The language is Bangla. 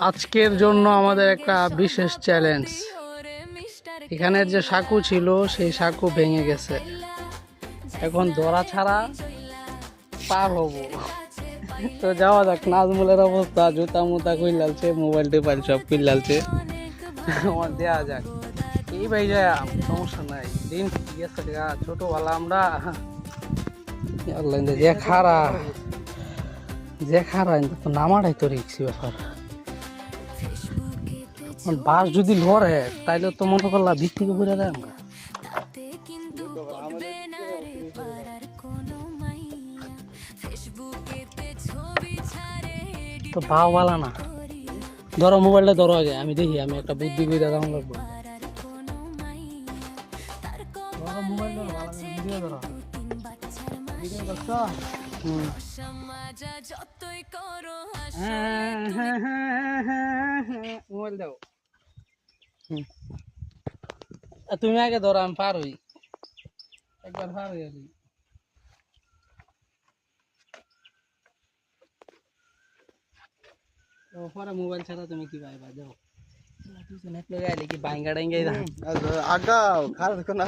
আজকের জন্য আমাদের একটা বিশেষ চ্যালেঞ্জ। এখানের যে সাঁকু ছিল সেই সাঁকু ভেঙে গেছে, এখন ধরা ছাড়া পার হবো। তো যাওয়া যাক। নাজমুলের অবস্থা জুতা মুতা কইলালছে, মোবাইল টোবাইল সব কইলালছে। আমার দেওয়া যাক। এই ভাই যায় সমস্যা নাই, দিন গেছে ছোটবেলা আমরা যে খারা যে খারা তো নামাটাই তো রিক্সি ব্যাপার। বাস যদি লড়ে তাইলে তো মনে করলাম ভিত্তি করে দেয় আমরা। তো ভাও বালা না, ধরো মোবাইলটা ধরো আগে, আমি দেখি, আমি একটা বুদ্ধি করে দাম লাগবো। ধরো মোবাইল ধরো, ভালো করে ভিডিও ধরো। ভিডিও করছো? মোবাইল দাও। তুমি আগে ধরো, আমি পার হই, একবার পার হই আমি। পরে মোবাইল ছাড়া তুমি কি পাইবা? যাও কি বাইঙ্গা ডাইঙ্গাই আগাও খারাপ না।